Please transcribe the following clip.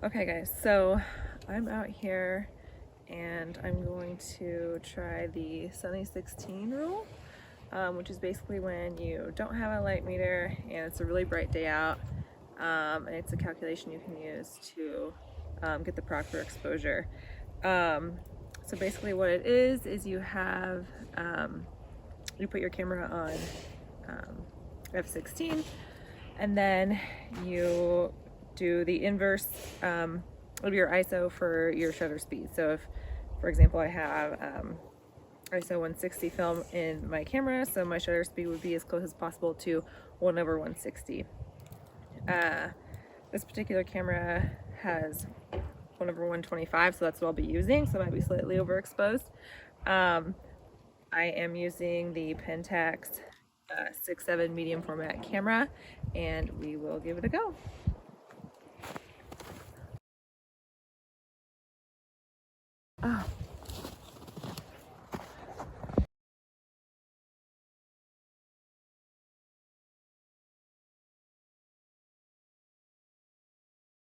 Okay guys, so I'm out here and I'm going to try the Sunny 16 rule, which is basically when you don't have a light meter and it's a really bright day out, and it's a calculation you can use to get the proper exposure. So basically what it is you have, you put your camera on f16 and then you do the inverse of your ISO for your shutter speed. So if, for example, I have ISO 160 film in my camera, so my shutter speed would be as close as possible to 1/160. This particular camera has 1/125, so that's what I'll be using, so it might be slightly overexposed. I am using the Pentax 6.7 medium format camera, and we will give it a go.